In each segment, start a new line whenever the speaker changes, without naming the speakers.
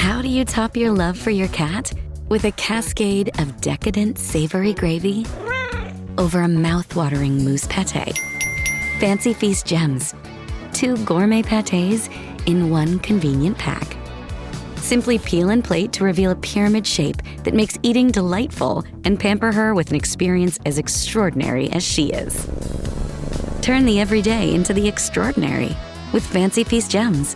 How do you top your love for your cat? With a cascade of decadent savory gravy over a mouth-watering mousse pâté. Fancy Feast gems. 2 gourmet pâtés in one convenient pack. Simply peel and plate to reveal a pyramid shape that makes eating delightful and pamper her with an experience as extraordinary as she is. Turn the everyday into the extraordinary with Fancy Feast gems.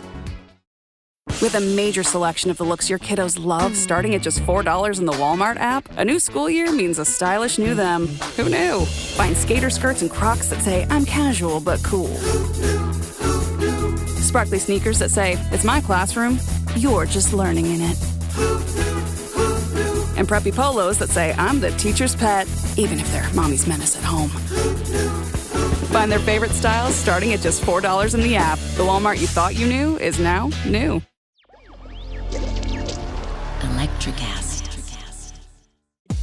With a major selection of the looks your kiddos love starting at just $4 in the Walmart app, a new school year means a stylish new them. Who knew? Find skater skirts and Crocs that say, I'm casual but cool. Sparkly sneakers that say, it's my classroom, you're just learning in it. And preppy polos that say, I'm the teacher's pet, even if they're mommy's menace at home. Find their favorite styles starting at just $4 in the app. The Walmart you thought you knew is now new.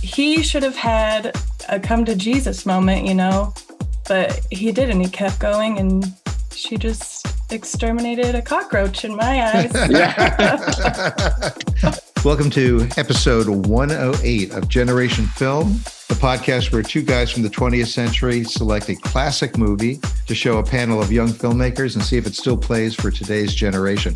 He should have had a come to Jesus moment, but he didn't. He kept going, and she just exterminated a cockroach in my eyes.
Welcome to episode 108 of Generation Film, the podcast where 2 guys from the 20th century select a classic movie to show a panel of young filmmakers and see if it still plays for today's generation.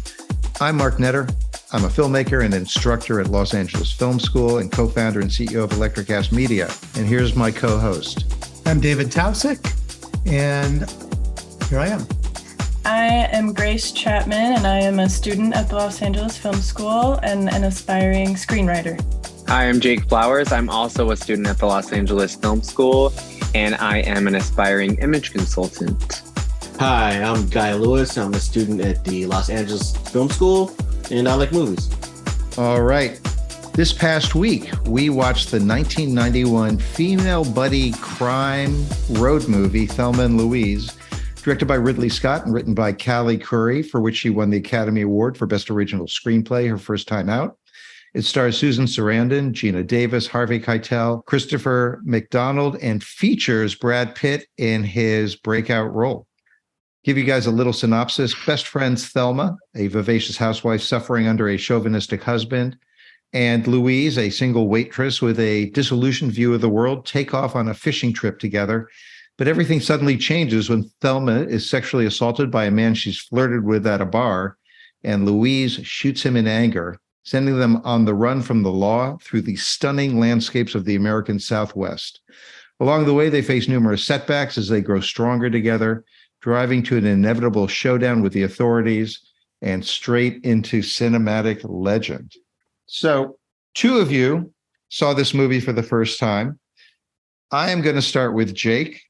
I'm Mark Netter. I'm a filmmaker and instructor at Los Angeles Film School and co-founder and CEO of Electric Cast Media. And here's my co-host.
I'm David Tausik, and here I am.
I am Grace Chapman, and I am a student at the Los Angeles Film School and an aspiring screenwriter.
Hi, I'm Jake Flowers. I'm also a student at the Los Angeles Film School, and I am an aspiring image consultant.
Hi, I'm Guy Lewis. I'm a student at the Los Angeles Film School, and I like movies.
All right. This past week, we watched the 1991 female buddy crime road movie, Thelma and Louise, directed by Ridley Scott and written by Callie Curry, for which she won the Academy Award for Best Original Screenplay her first time out. It stars Susan Sarandon, Geena Davis, Harvey Keitel, Christopher McDonald, and features Brad Pitt in his breakout role. Give you guys a little synopsis. Best friends Thelma, a vivacious housewife suffering under a chauvinistic husband, and Louise, a single waitress with a disillusioned view of the world, take off on a fishing trip together. But everything suddenly changes when Thelma is sexually assaulted by a man she's flirted with at a bar, and Louise shoots him in anger, sending them on the run from the law through the stunning landscapes of the American Southwest. Along the way, they face numerous setbacks as they grow stronger together, driving to an inevitable showdown with the authorities and straight into cinematic legend. So 2 of you saw this movie for the first time. I am going to start with Jake.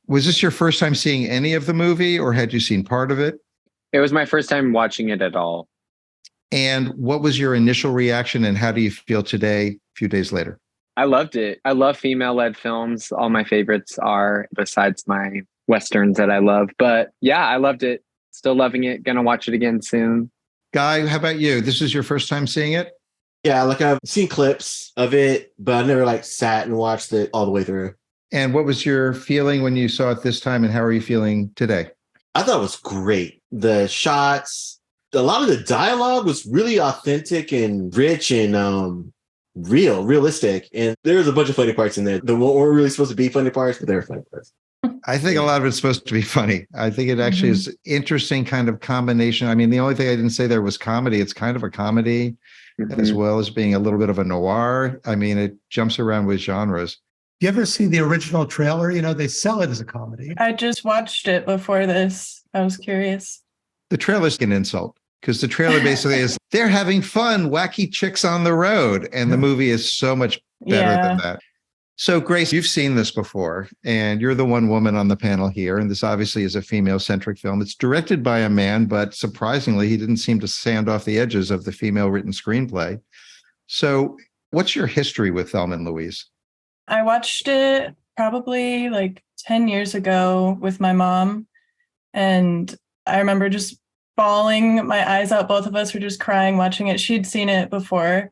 Was this your first time seeing any of the movie, or had you seen part of it?
It was my first time watching it at all.
And what was your initial reaction, and how do you feel today, a few days later?
I loved it. I love female-led films. All my favorites are, besides my Westerns that I love. But yeah, I loved it. Still loving it. Gonna watch it again soon.
Guy, how about you? This is your first time seeing it?
Yeah, I've seen clips of it, but I've never sat and watched it all the way through.
And what was your feeling when you saw it this time, and how are you feeling today?
I thought it was great. The shots, a lot of the dialogue was really authentic and rich and realistic. And there was a bunch of funny parts in there. There weren't really supposed to be funny parts, but they were funny parts.
I think a lot of it's supposed to be funny. I think it actually is interesting kind of combination. I mean, the only thing I didn't say there was comedy. It's kind of a comedy as well as being a little bit of a noir. I mean, it jumps around with genres.
You ever see the original trailer? They sell it as a comedy.
I just watched it before this. I was curious.
The trailer's an insult, because the trailer basically is they're having fun, wacky chicks on the road. And the movie is so much better than that. So, Grace, you've seen this before, and you're the one woman on the panel here. And this obviously is a female-centric film. It's directed by a man, but surprisingly, he didn't seem to sand off the edges of the female-written screenplay. So what's your history with Thelma and Louise?
I watched it probably 10 years ago with my mom. And I remember just bawling my eyes out. Both of us were just crying watching it. She'd seen it before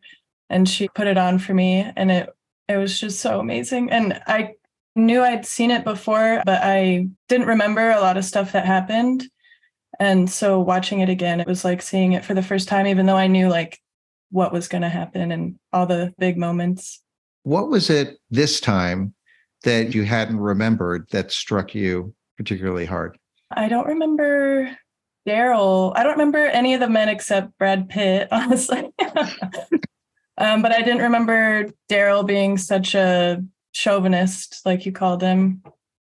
and she put it on for me. And it was just so amazing. And I knew I'd seen it before, but I didn't remember a lot of stuff that happened. And so watching it again, it was like seeing it for the first time, even though I knew what was going to happen and all the big moments.
What was it this time that you hadn't remembered that struck you particularly hard?
I don't remember Daryl. I don't remember any of the men except Brad Pitt, honestly. But I didn't remember Daryl being such a chauvinist, like you called him.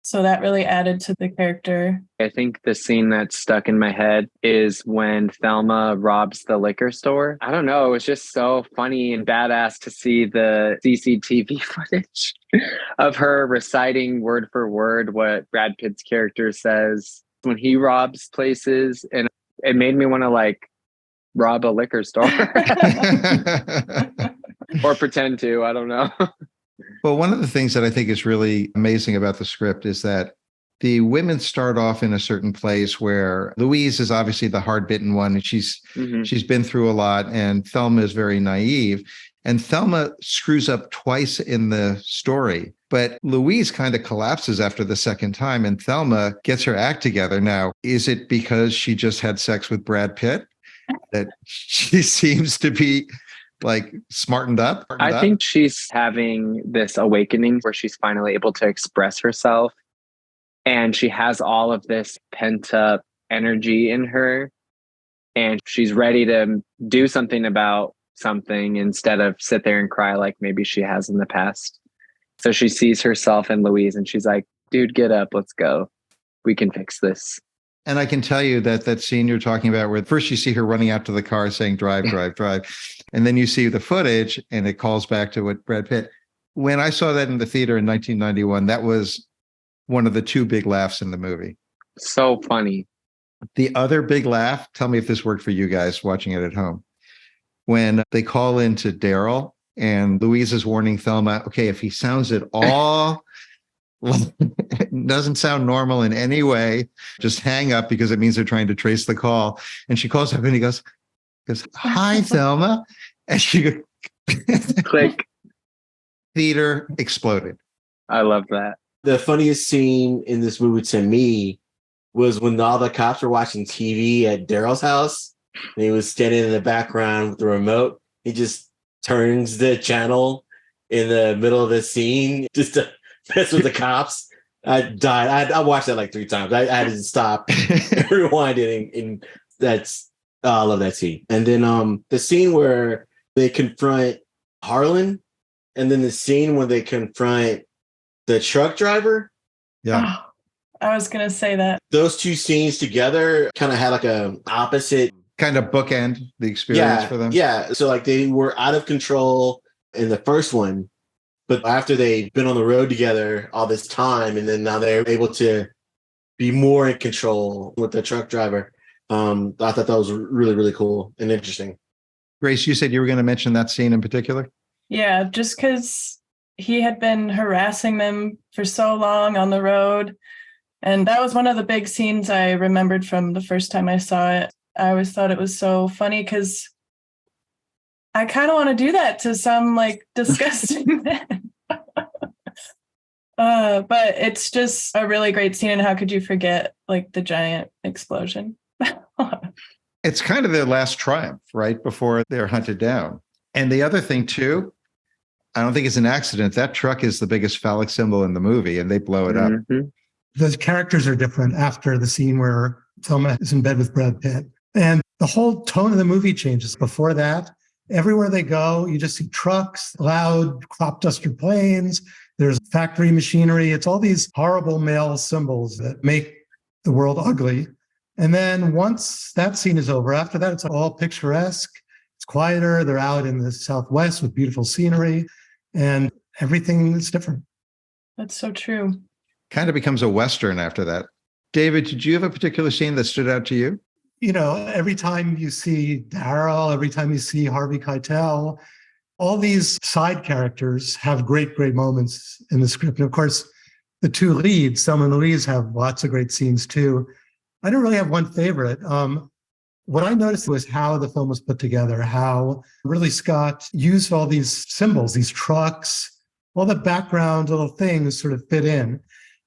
So that really added to the character.
I think the scene that's stuck in my head is when Thelma robs the liquor store. I don't know. It was just so funny and badass to see the CCTV footage of her reciting word for word what Brad Pitt's character says when he robs places. And it made me want to like rob a liquor store or pretend to. I don't know.
Well, one of the things that I think is really amazing about the script is that the women start off in a certain place where Louise is obviously the hard-bitten one, and she's been through a lot, and Thelma is very naive. And Thelma screws up twice in the story, but Louise kind of collapses after the second time, and Thelma gets her act together. Now, is it because she just had sex with Brad Pitt that she seems to be like smartened up?
I think she's having this awakening where she's finally able to express herself, and she has all of this pent up energy in her, and she's ready to do something about something instead of sit there and cry like maybe she has in the past. So she sees herself in Louise and she's like, dude, get up, let's go. We can fix this.
And I can tell you that that scene you're talking about, where first you see her running out to the car saying, drive, drive, drive. And then you see the footage and it calls back to what Brad Pitt. When I saw that in the theater in 1991, that was one of the two big laughs in the movie.
So funny.
The other big laugh, tell me if this worked for you guys watching it at home. When they call into Daryl and Louise is warning Thelma, okay, if he sounds at all doesn't sound normal in any way, just hang up because it means they're trying to trace the call. And she calls up and he goes, hi, Thelma. And she goes,
click.
Theater exploded.
I love that.
The funniest scene in this movie to me was when all the cops were watching TV at Daryl's house and he was standing in the background with the remote. He just turns the channel in the middle of the scene just to mess with the cops. I died. I watched that like 3 times. I had to stop and rewind it. And that's, I love that scene. And then the scene where they confront Harlan, and then the scene when they confront the truck driver.
Yeah.
Oh, I was going to say that.
Those two scenes together kind of had like a opposite
kind of bookend the experience for them.
Yeah. So like they were out of control in the first one, but after they've been on the road together all this time, and then now they're able to be more in control with the truck driver. I thought that was really, really cool and interesting.
Grace, you said you were going to mention that scene in particular?
Yeah, just because he had been harassing them for so long on the road. And that was one of the big scenes I remembered from the first time I saw it. I always thought it was so funny because I kind of want to do that to some like disgusting men. But it's just a really great scene. And how could you forget like the giant explosion?
It's kind of their last triumph, right? Before they're hunted down. And the other thing too, I don't think it's an accident. That truck is the biggest phallic symbol in the movie and they blow it up.
The characters are different after the scene where Thelma is in bed with Brad Pitt. And the whole tone of the movie changes. Before that, everywhere they go, you just see trucks, loud crop duster planes. There's factory machinery. It's all these horrible male symbols that make the world ugly. And then once that scene is over, after that, it's all picturesque. It's quieter. They're out in the Southwest with beautiful scenery and everything is different.
That's so true.
Kind of becomes a Western after that. David, did you have a particular scene that stood out to you?
You know, every time you see Daryl, every time you see Harvey Keitel, all these side characters have great, great moments in the script. And of course, the two leads, Thelma and Louise, have lots of great scenes too. I don't really have one favorite. What I noticed was how the film was put together, how Ridley Scott used all these symbols, these trucks, all the background little things sort of fit in.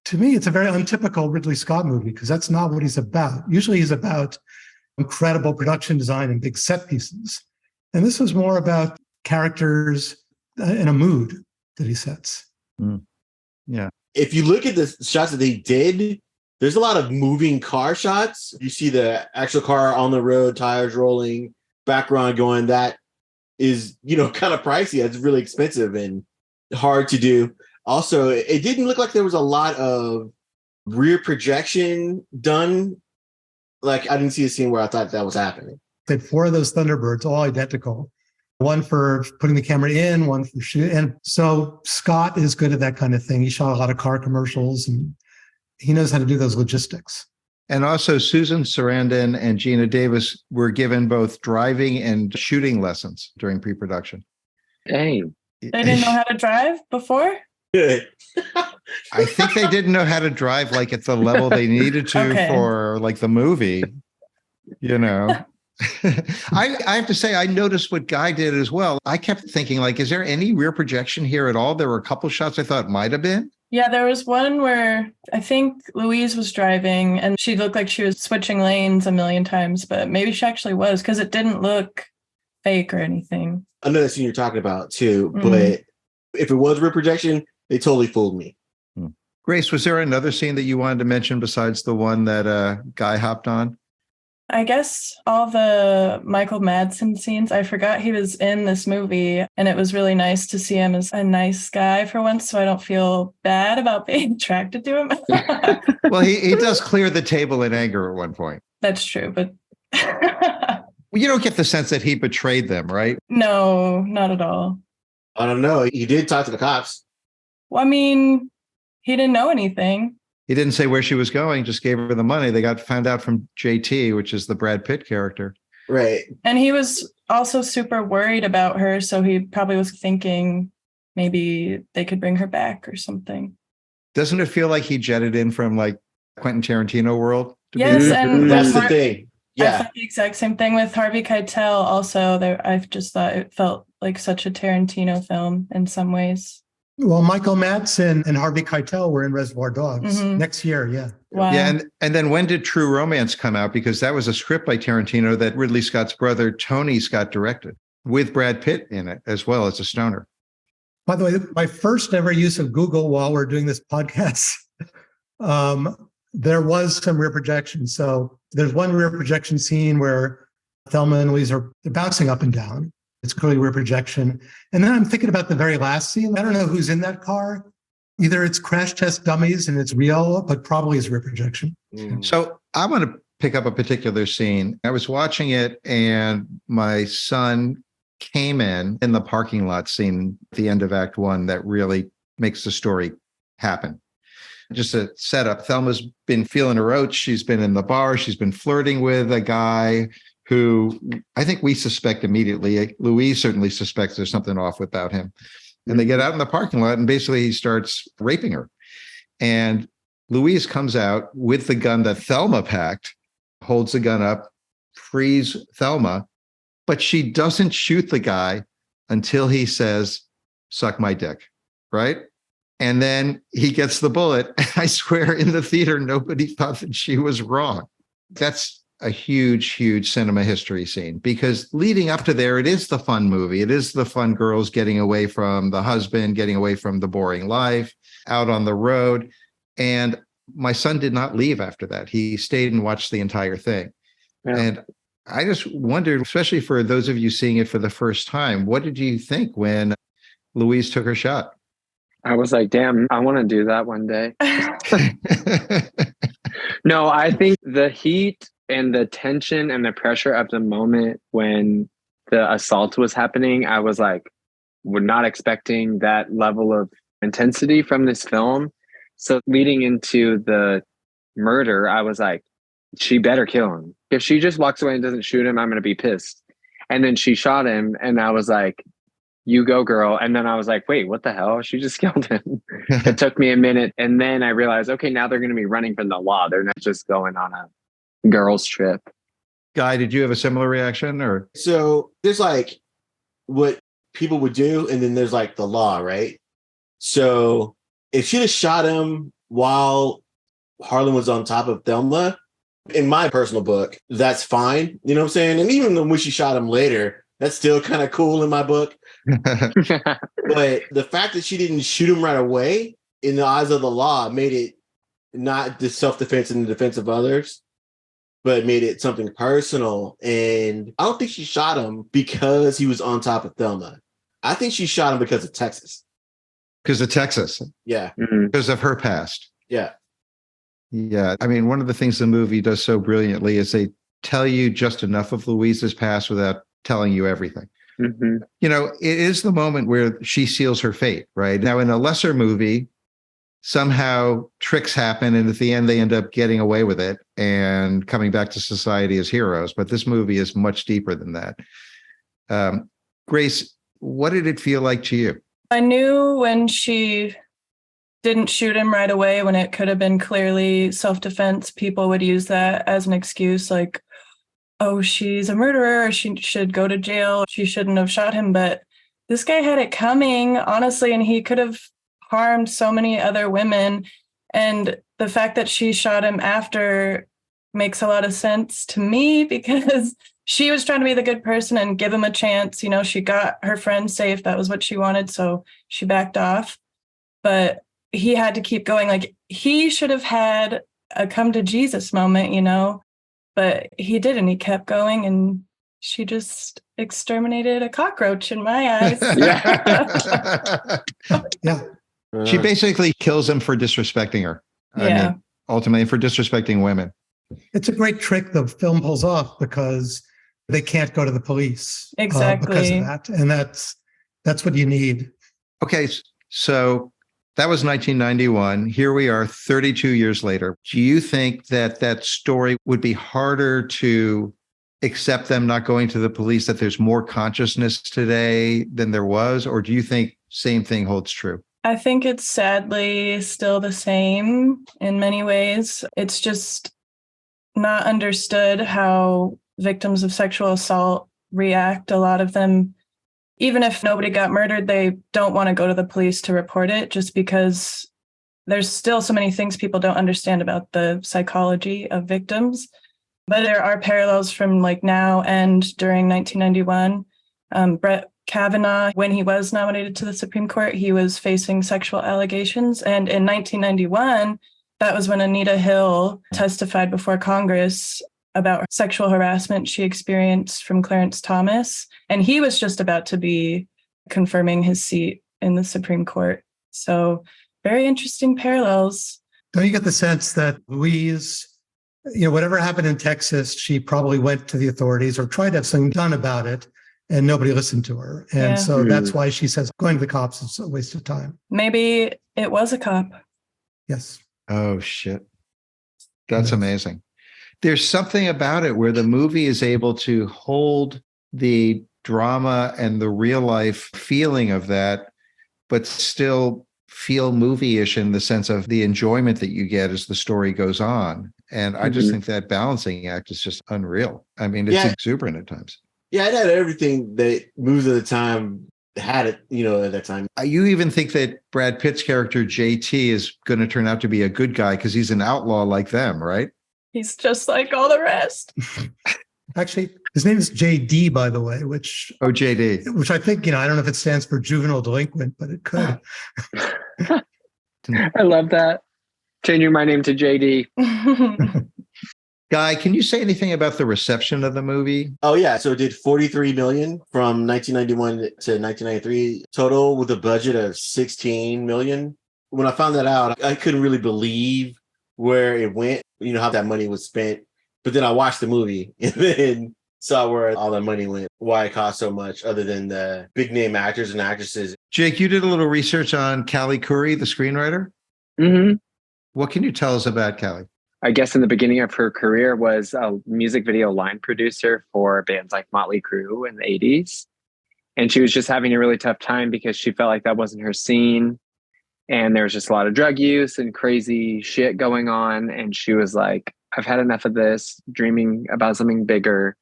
To me, it's a very untypical Ridley Scott movie because that's not what he's about. Usually he's about incredible production design and big set pieces. And this was more about characters in a mood that he sets.
Yeah.
If you look at the shots that they did, there's a lot of moving car shots. You see the actual car on the road, tires rolling, background going. That is, kind of pricey. It's really expensive and hard to do. Also, it didn't look like there was a lot of rear projection done. Like, I didn't see a scene where I thought that was happening.
They had 4 of those Thunderbirds, all identical. One for putting the camera in, one for shooting. And so Scott is good at that kind of thing. He shot a lot of car commercials and he knows how to do those logistics.
And also Susan Sarandon and Geena Davis were given both driving and shooting lessons during pre-production.
Dang.
They didn't know how to drive before?
I think they didn't know how to drive like at the level they needed to for like the movie, I have to say, I noticed what Guy did as well. I kept thinking, like, is there any rear projection here at all? There were a couple shots I thought might have been.
Yeah, there was one where I think Louise was driving and she looked like she was switching lanes a million times, but maybe she actually was because it didn't look fake or anything.
I know that scene you're talking about too, but if it was rear projection, they totally fooled me.
Grace, was there another scene that you wanted to mention besides the one that Guy hopped on?
I guess all the Michael Madsen scenes, I forgot he was in this movie, and it was really nice to see him as a nice guy for once, so I don't feel bad about being attracted to him.
Well, he does clear the table in anger at one point.
That's true, but...
You don't get the sense that he betrayed them, right?
No, not at all.
I don't know. He did talk to the cops.
Well, I mean, he didn't know anything.
He didn't say where she was going, just gave her the money. They got found out from JT, which is the Brad Pitt character.
Right.
And he was also super worried about her. So he probably was thinking maybe they could bring her back or something.
Doesn't it feel like he jetted in from like Quentin Tarantino world?
Yes. And
that's the thing. Yeah.
I thought the exact same thing with Harvey Keitel. Also, I just thought it felt like such a Tarantino film in some ways.
Well, Michael Madsen and Harvey Keitel were in Reservoir Dogs next year. Yeah.
Wow.
Yeah. And then when did True Romance come out? Because that was a script by Tarantino that Ridley Scott's brother, Tony Scott, directed with Brad Pitt in it as well as a stoner.
By the way, my first ever use of Google while we're doing this podcast, there was some rear projection. So there's one rear projection scene where Thelma and Louise are bouncing up and down. It's clearly rear projection. And then I'm thinking about the very last scene. I don't know who's in that car. Either it's crash test dummies and it's real, but probably it's rear projection.
So I want to pick up a particular scene. I was watching it and my son came in the parking lot scene at the end of Act 1 that really makes the story happen. Just a setup. Thelma's been feeling her oats. She's been in the bar. She's been flirting with a guy who I think we suspect immediately. Louise certainly suspects there's something off about him. And they get out in the parking lot and basically he starts raping her. And Louise comes out with the gun that Thelma packed, holds the gun up, frees Thelma, but she doesn't shoot the guy until he says, "Suck my dick," right? And then he gets the bullet. I swear in the theater, nobody thought that she was wrong. That's a huge, huge cinema history scene because leading up to there, it is the fun movie. It is the fun girls getting away from the husband, getting away from the boring life, out on the road. And my son did not leave after that. He stayed and watched the entire thing. Yeah. And I just wondered, especially for those of you seeing it for the first time, what did you think when Louise took her shot?
I was like, damn, I want to do that one day. No, I think the heat and the tension and the pressure of the moment when the assault was happening, I was like, we're not expecting that level of intensity from this film. So leading into the murder, I was like, she better kill him. If she just walks away and doesn't shoot him, I'm going to be pissed. And then she shot him and I was like, you go, girl. And then I was like, wait, what the hell? She just killed him. It took me a minute. And then I realized, okay, now they're going to be running from the law. They're not just going on a girls trip.
Guy, did you have a similar reaction or?
So there's like what people would do. And then there's like the law, right? So if she'd have shot him while Harlan was on top of Thelma, in my personal book, that's fine. You know what I'm saying? And even when she shot him later, That's still kind of cool in my book. But the fact that she didn't shoot him right away in the eyes of the law made it not just self-defense in the defense of others, but made it something personal. And I don't think she shot him because he was on top of Thelma. I think she shot him because of Texas.
Because of Texas.
Yeah.
Because of her past.
Yeah.
Yeah. I mean, one of the things the movie does so brilliantly is they tell you just enough of Louise's past without telling you everything.
Mm-hmm.
You know, it is the moment where she seals her fate, right? Now, in a lesser movie, somehow tricks happen, and at the end, they end up getting away with it and coming back to society as heroes. But this movie is much deeper than that. Grace, what did it feel like to you?
I knew when she didn't shoot him right away, when it could have been clearly self-defense, people would use that as an excuse, like, oh, she's a murderer, she should go to jail, she shouldn't have shot him. But this guy had it coming, honestly, and he could have harmed so many other women. And the fact that she shot him after makes a lot of sense to me, because she was trying to be the good person and give him a chance. You know, she got her friend safe. That was what she wanted. So she backed off. But he had to keep going. Like, he should have had a come to Jesus moment, you know, but he didn't. He kept going, and she just exterminated a cockroach in my eyes.
Yeah.
She basically kills him for disrespecting her. I mean, ultimately for disrespecting women.
It's a great trick the film pulls off because they can't go to the police
Exactly.
because of that. And that's what you need.
Okay, so that was 1991. Here we are 32 years later. Do you think that that story would be harder to accept, them not going to the police, that there's more consciousness today than there was? Or do you think same thing holds true?
I think it's sadly still the same in many ways. It's just not understood how victims of sexual assault react. A lot of them, even if nobody got murdered, they don't want to go to the police to report it, just because there's still so many things people don't understand about the psychology of victims. But there are parallels from like now and during 1991. Brett Kavanaugh, when he was nominated to the Supreme Court, he was facing sexual allegations. And in 1991, that was when Anita Hill testified before Congress about sexual harassment she experienced from Clarence Thomas. And he was just about to be confirming his seat in the Supreme Court. So very interesting parallels.
Don't you get the sense that Louise, whatever happened in Texas, she probably went to the authorities or tried to have something done about it, and nobody listened to her. And so that's why she says going to the cops is a waste of time.
Maybe it was a cop.
Yes.
Oh, shit. That's amazing. There's something about it where the movie is able to hold the drama and the real life feeling of that, but still feel movie-ish in the sense of the enjoyment that you get as the story goes on. And I just think that balancing act is just unreal. I mean, it's exuberant at times.
Yeah, it had everything that movies at the time had it, at that time.
You even think that Brad Pitt's character, JT, is going to turn out to be a good guy because he's an outlaw like them, right?
He's just like all the rest.
Actually, his name is JD, by the way, which I think, I don't know if it stands for juvenile delinquent, but it could.
I love that. Changing my name to JD.
Guy, can you say anything about the reception of the movie?
Oh, yeah. So it did $43 million from 1991 to 1993 total with a budget of $16 million. When I found that out, I couldn't really believe where it went, how that money was spent. But then I watched the movie and then saw where all that money went, why it cost so much, other than the big name actors and actresses.
Jake, you did a little research on Callie Curry, the screenwriter.
Mm-hmm.
What can you tell us about Callie?
I guess in the beginning of her career was a music video line producer for bands like Motley Crue in the 80s. And she was just having a really tough time because she felt like that wasn't her scene. And there was just a lot of drug use and crazy shit going on. And she was like, I've had enough of this, dreaming about something bigger.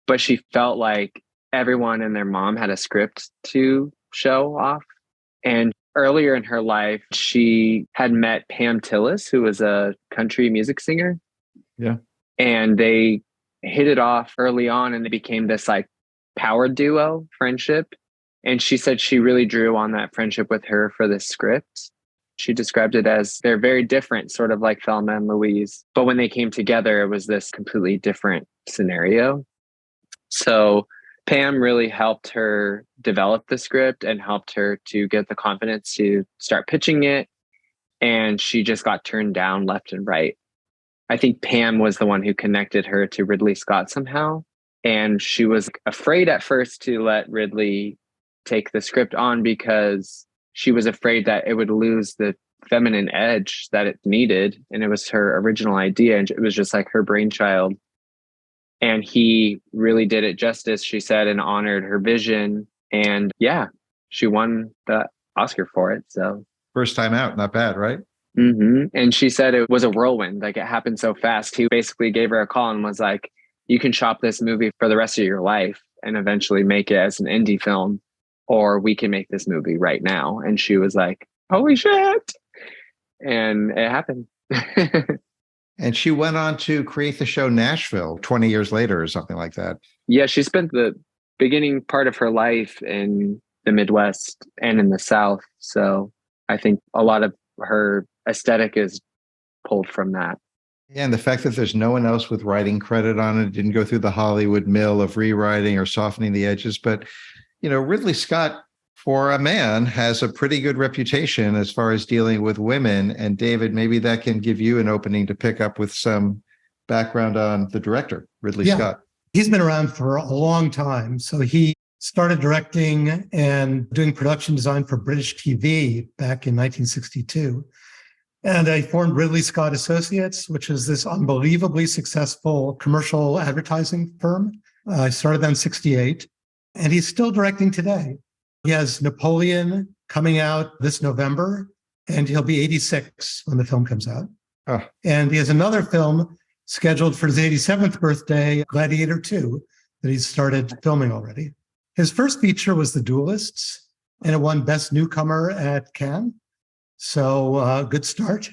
But she felt like everyone and their mom had a script to show off. And earlier in her life, she had met Pam Tillis, who was a country music singer.
Yeah.
And they hit it off early on, and they became this like power duo friendship. And she said she really drew on that friendship with her for the script. She described it as they're very different, sort of like Thelma and Louise. But when they came together, it was this completely different scenario. So Pam really helped her develop the script and helped her to get the confidence to start pitching it. And she just got turned down left and right. I think Pam was the one who connected her to Ridley Scott somehow. And she was afraid at first to let Ridley take the script on because she was afraid that it would lose the feminine edge that it needed. And it was her original idea. And it was just like her brainchild. And he really did it justice, she said, and honored her vision. And yeah, she won the Oscar for it. So
First time out, not bad, right?
Mm-hmm. And she said it was a whirlwind. Like, it happened so fast. He basically gave her a call and was like, you can shop this movie for the rest of your life and eventually make it as an indie film, or we can make this movie right now. And she was like, holy shit. And it happened.
And she went on to create the show Nashville 20 years later or something like that.
Yeah, she spent the beginning part of her life in the Midwest and in the South. So I think a lot of her aesthetic is pulled from that.
Yeah, and the fact that there's no one else with writing credit on it, didn't go through the Hollywood mill of rewriting or softening the edges. But, you know, Ridley Scott, for a man, has a pretty good reputation as far as dealing with women. And David, maybe that can give you an opening to pick up with some background on the director, Ridley Scott.
He's been around for a long time. So he started directing and doing production design for British TV back in 1962. And I formed Ridley Scott Associates, which is this unbelievably successful commercial advertising firm. I started that in 1968, and he's still directing today. He has Napoleon coming out this November, and he'll be 86 when the film comes out.
Oh.
And he has another film scheduled for his 87th birthday, Gladiator 2, that he's started filming already. His first feature was The Duelists, and it won Best Newcomer at Cannes. So good start.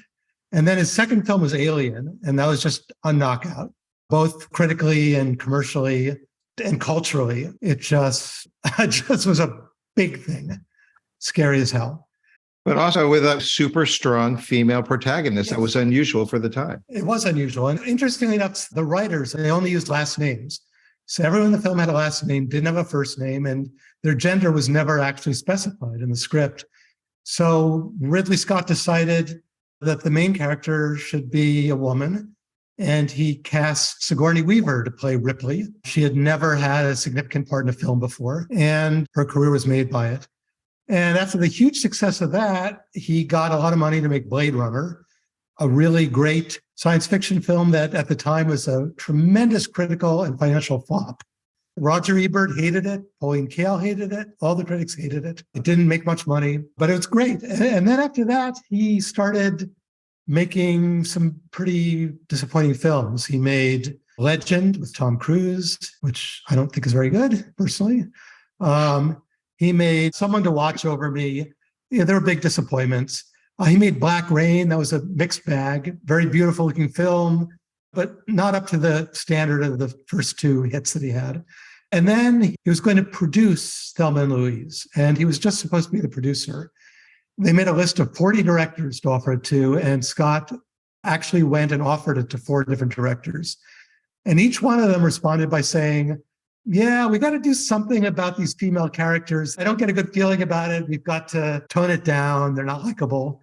And then his second film was Alien, and that was just a knockout, both critically and commercially and culturally. It just was a big thing, scary as hell.
But also with a super strong female protagonist. Yes. That was unusual for the time.
It was unusual. And interestingly enough, the writers, they only used last names. So everyone in the film had a last name, didn't have a first name, and their gender was never actually specified in the script. So Ridley Scott decided that the main character should be a woman, and he cast Sigourney Weaver to play Ripley. She had never had a significant part in a film before, and her career was made by it. And after the huge success of that, he got a lot of money to make Blade Runner, a really great science fiction film that at the time was a tremendous critical and financial flop. Roger Ebert hated it. Pauline Kael hated it. All the critics hated it. It didn't make much money, but it was great. And then after that, he started making some pretty disappointing films. He made Legend with Tom Cruise, which I don't think is very good, personally. He made Someone to Watch Over Me. Yeah, there were big disappointments. He made Black Rain. That was a mixed bag. Very beautiful looking film, but not up to the standard of the first two hits that he had. And then he was going to produce Thelma and Louise, and he was just supposed to be the producer. They made a list of 40 directors to offer it to, and Scott actually went and offered it to 4 different directors. And each one of them responded by saying, yeah, we got to do something about these female characters. I don't get a good feeling about it. We've got to tone it down. They're not likable.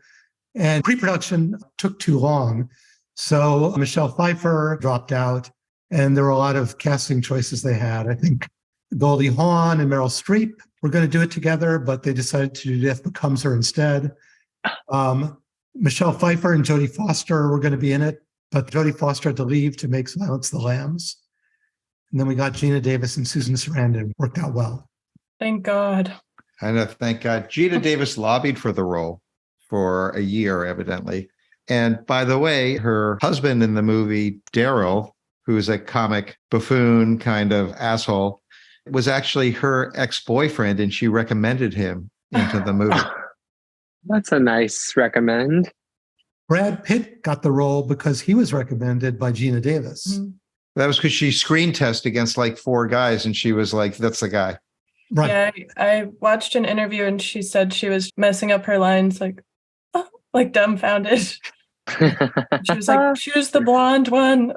And pre-production took too long. So Michelle Pfeiffer dropped out, and there were a lot of casting choices they had. I think Goldie Hawn and Meryl Streep were going to do it together, but they decided to do Death Becomes Her instead. Michelle Pfeiffer and Jodie Foster were going to be in it, but Jodie Foster had to leave to make Silence of the Lambs. And then we got Geena Davis and Susan Sarandon. Worked out well.
Thank God.
I know, thank God. Geena Davis lobbied for the role for a year, evidently. And by the way, her husband in the movie, Daryl, who's a comic buffoon kind of asshole, was actually her ex-boyfriend, and she recommended him into the movie.
That's a nice recommend.
Brad Pitt got the role because he was recommended by Geena Davis. Mm-hmm.
That was because she screen tested against like 4 guys, and she was like, "That's the guy."
Right.
Yeah, I watched an interview and she said she was messing up her lines, like, oh, like dumbfounded. She was like, choose the blonde one.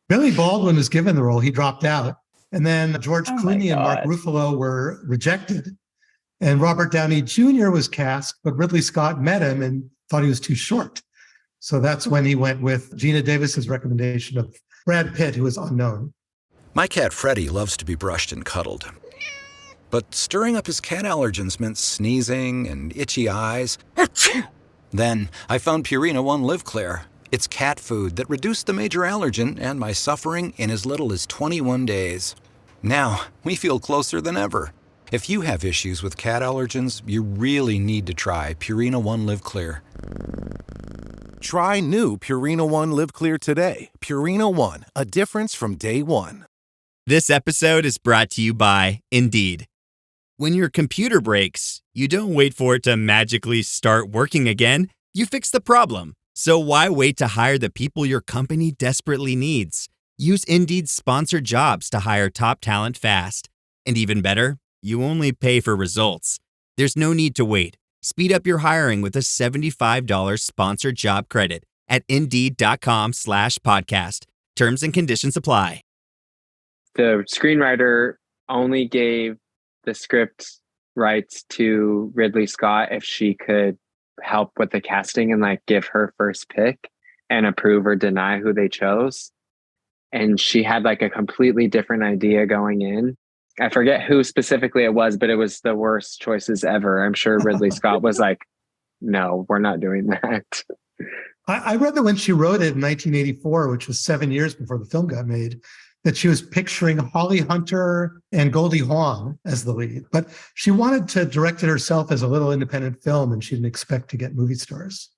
Billy Baldwin was given the role. He dropped out. And then George
Oh my
Clooney and Mark
God.
Ruffalo were rejected. And Robert Downey Jr. was cast, but Ridley Scott met him and thought he was too short. So that's when he went with Geena Davis's recommendation of Brad Pitt, who was unknown.
My cat Freddie loves to be brushed and cuddled. But stirring up his cat allergens meant sneezing and itchy eyes. Then I found Purina One Live Clear. It's cat food that reduced the major allergen and my suffering in as little as 21 days. Now, we feel closer than ever. If you have issues with cat allergens, you really need to try Purina One Live Clear.
Try new Purina One Live Clear today. Purina One, a difference from day one.
This episode is brought to you by Indeed. When your computer breaks, you don't wait for it to magically start working again. You fix the problem. So why wait to hire the people your company desperately needs? Use Indeed's sponsored jobs to hire top talent fast. And even better, you only pay for results. There's no need to wait. Speed up your hiring with a $75 sponsored job credit at Indeed.com/podcast. Terms and conditions apply.
The screenwriter only gave the script rights to Ridley Scott if she could help with the casting and like give her first pick and approve or deny who they chose. And she had like a completely different idea going in. I forget who specifically it was, but it was the worst choices ever. I'm sure Ridley Scott was like, no, we're not doing that.
I read that when she wrote it in 1984, which was 7 years before the film got made, that she was picturing Holly Hunter and Goldie Hawn as the lead. But she wanted to direct it herself as a little independent film, and she didn't expect to get movie stars.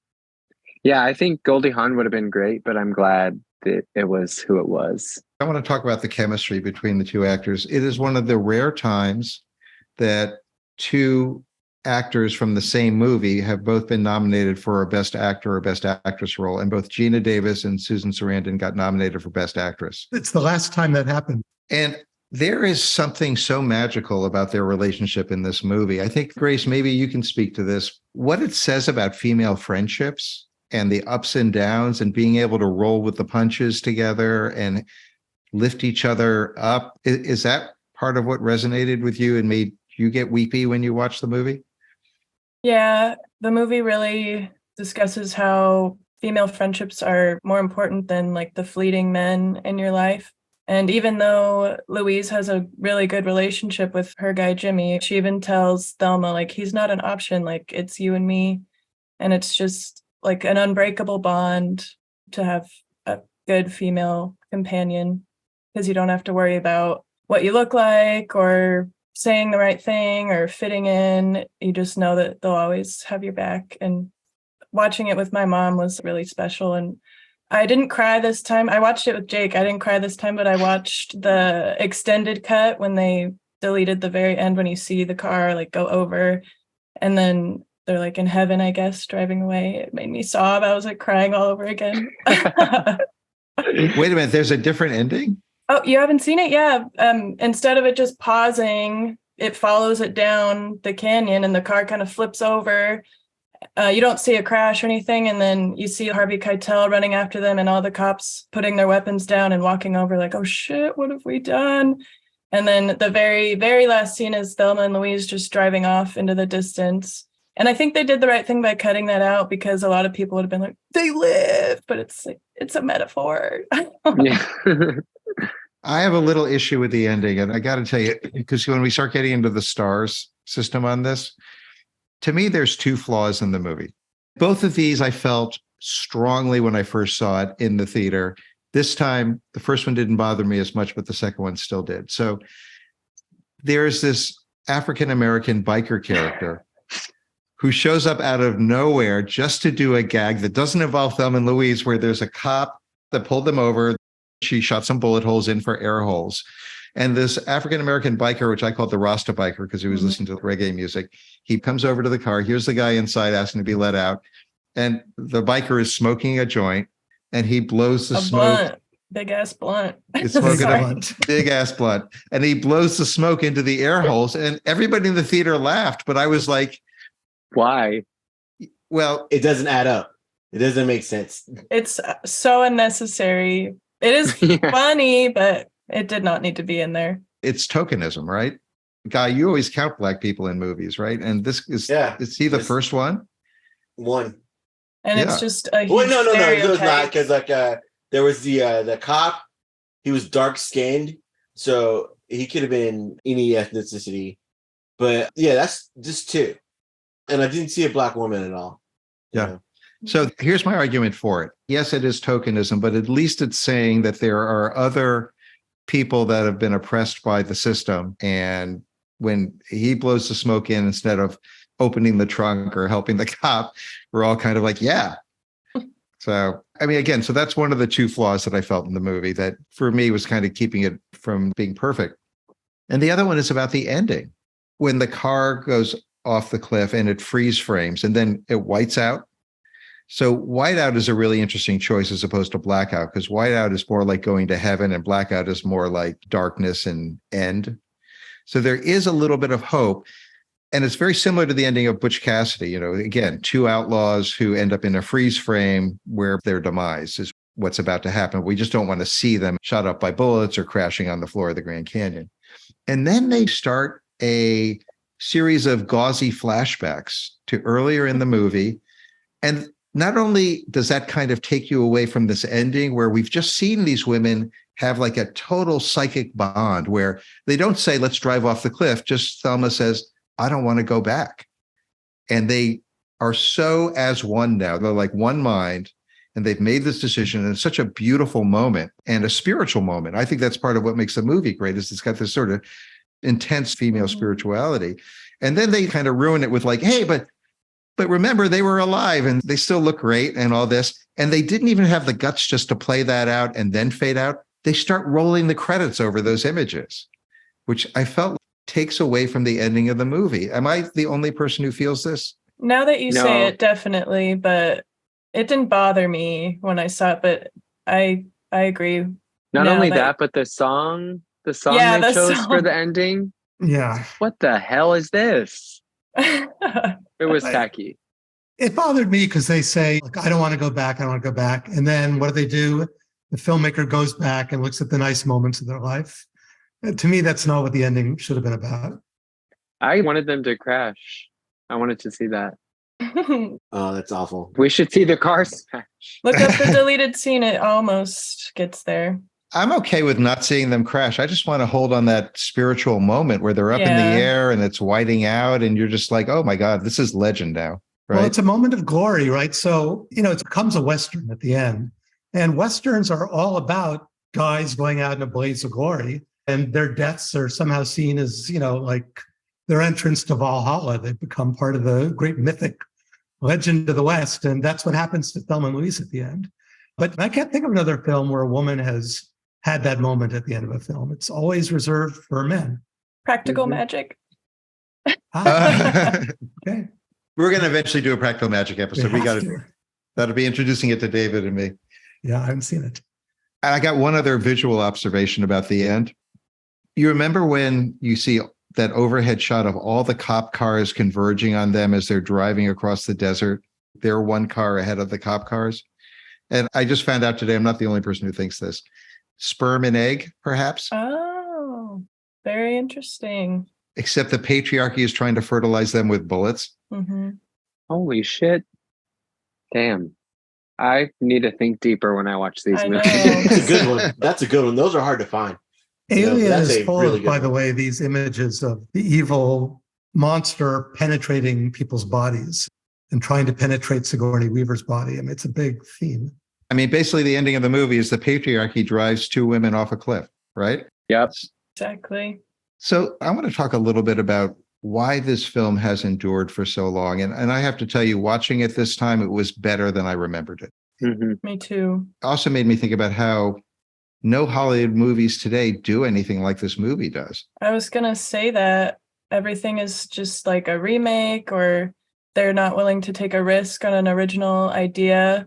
Yeah, I think Goldie Hawn would have been great, but I'm glad that it was who it was.
I want to talk about the chemistry between the two actors. It is one of the rare times that 2 actors from the same movie have both been nominated for a Best Actor or Best Actress role, and both Geena Davis and Susan Sarandon got nominated for Best Actress.
It's the last time that happened.
And there is something so magical about their relationship in this movie. I think, Grace, maybe you can speak to this. What it says about female friendships and the ups and downs and being able to roll with the punches together and lift each other up. Is that part of what resonated with you and made you get weepy when you watched the movie?
Yeah, the movie really discusses how female friendships are more important than like the fleeting men in your life. And even though Louise has a really good relationship with her guy, Jimmy, she even tells Thelma, like, he's not an option, like, it's you and me. And it's just like an unbreakable bond to have a good female companion, because you don't have to worry about what you look like or saying the right thing or fitting in. You just know that they'll always have your back. And watching it with my mom was really special. And I didn't cry this time. I watched it with Jake. I didn't cry this time, but I watched the extended cut when they deleted the very end when you see the car like go over and then they're like in heaven, I guess, driving away. It made me sob. I was like crying all over again.
Wait a minute, there's a different ending?
Oh, you haven't seen it? Yeah. Instead of it just pausing, it follows it down the canyon and the car kind of flips over. You don't see a crash or anything. And then you see Harvey Keitel running after them and all the cops putting their weapons down and walking over like, oh shit, what have we done? And then the very, very last scene is Thelma and Louise just driving off into the distance. And I think they did the right thing by cutting that out, because a lot of people would have been like, they live, but it's a metaphor.
Yeah.
I have a little issue with the ending, and I got to tell you, because when we start getting into the stars system on this, to me, there's 2 flaws in the movie. Both of these I felt strongly when I first saw it in the theater. This time, the first one didn't bother me as much, but the second one still did. So there's this African-American biker character who shows up out of nowhere just to do a gag that doesn't involve Thelma and Louise, where there's a cop that pulled them over. She shot some bullet holes in for air holes. And this African-American biker, which I called the Rasta biker because he was listening to reggae music, he comes over to the car. Here's the guy inside asking to be let out. And the biker is smoking a joint, and he blows the smoke
Big ass blunt.
He's smoking
Sorry.
a big ass blunt, and he blows the smoke into the air holes, and everybody in the theater laughed. But I was like,
why?
well,
It doesn't add up. It doesn't make sense.
It's so unnecessary. It is
Yeah.
funny, but it did not need to be in there.
it's tokenism, right? Guy, you always count black people in movies, right? And this is,
Yeah.
is he the
This-
first one?
One.
And
Yeah.
it's just a huge
Well, no, it was
stereotype.
not, because there was the cop. He was dark skinned, so he could have been any ethnicity. But yeah, that's just two. And I didn't see a black woman at all. you
Yeah.
know?
So here's my argument for it. Yes, it is tokenism, but at least it's saying that there are other people that have been oppressed by the system. And when he blows the smoke in, instead of opening the trunk or helping the cop, we're all kind of like, yeah. So, I mean, again, so that's one of the two flaws that I felt in the movie that for me was kind of keeping it from being perfect. And the other one is about the ending. When the car goes off the cliff and it freeze frames and then it whites out. So whiteout is a really interesting choice as opposed to blackout, because whiteout is more like going to heaven and blackout is more like darkness and end. So there is a little bit of hope. And it's very similar to the ending of Butch Cassidy. Again, two outlaws who end up in a freeze frame where their demise is what's about to happen. We just don't want to see them shot up by bullets or crashing on the floor of the Grand Canyon. And then they start a series of gauzy flashbacks to earlier in the movie. And not only does that kind of take you away from this ending where we've just seen these women have like a total psychic bond where they don't say, let's drive off the cliff. Just Thelma says, I don't want to go back. And they are so as one now. They're like one mind, and they've made this decision. And it's such a beautiful moment and a spiritual moment. I think that's part of what makes the movie great, is it's got this sort of intense female spirituality. And then they kind of ruin it with like, hey, but remember, they were alive and they still look great and all this. And they didn't even have the guts just to play that out and then fade out. They start rolling the credits over those images, which I felt takes away from the ending of the movie. Am I the only person who feels this?
Now that you
No.
say it, definitely, but it didn't bother me when I saw it, but I agree.
Not
now
only that, but the song
Yeah,
they
the
chose
song.
for the ending.
Yeah.
What the hell is this? It was tacky.
It bothered me because they say, like, I don't want to go back. I don't want to go back. And then what do? The filmmaker goes back and looks at the nice moments of their life. To me, that's not what the ending should have been about.
I wanted them to crash. I wanted to see that.
Oh, that's awful.
We should see the car smash.
Look up the deleted scene. It almost gets there.
I'm okay with not seeing them crash. I just want to hold on that spiritual moment where they're up in
Yeah.
the air and it's whiting out and you're just like, oh my God, this is legend now. Right.
Well, it's a moment of glory, right? So, it becomes a Western at the end. And Westerns are all about guys going out in a blaze of glory. And their deaths are somehow seen as, like their entrance to Valhalla. They become part of the great mythic legend of the West. And that's what happens to Thelma and Louise at the end. But I can't think of another film where a woman has had that moment at the end of a film. It's always reserved for men.
Practical magic.
Okay.
We're going to eventually do a practical magic episode. We
have
got
to.
to. That'll be introducing it to David and me.
Yeah, I haven't seen it.
I got one other visual observation about the end. You remember when you see that overhead shot of all the cop cars converging on them as they're driving across the desert? They're one car ahead of the cop cars. And I just found out today, I'm not the only person who thinks this. Sperm and egg, perhaps?
Oh, very interesting.
Except the patriarchy is trying to fertilize them with bullets.
Mm-hmm.
Holy shit. Damn. I need to think deeper when I watch these
I know.
movies.
That's a good one. That's a good one. Those are hard to find.
Alien
that's
is
a
full
really
of,
good
by the
one.
way, these images of the evil monster penetrating people's bodies and trying to penetrate Sigourney Weaver's body. I mean, it's a big theme.
I mean, basically, the ending of the movie is the patriarchy drives two women off a cliff, right?
Yep.
Exactly.
So I want to talk a little bit about why this film has endured for so long. And I have to tell you, watching it this time, it was better than I remembered it.
Mm-hmm.
Me too.
Also made me think about how no Hollywood movies today do anything like this movie does.
I was going to say that everything is just like a remake, or they're not willing to take a risk on an original idea.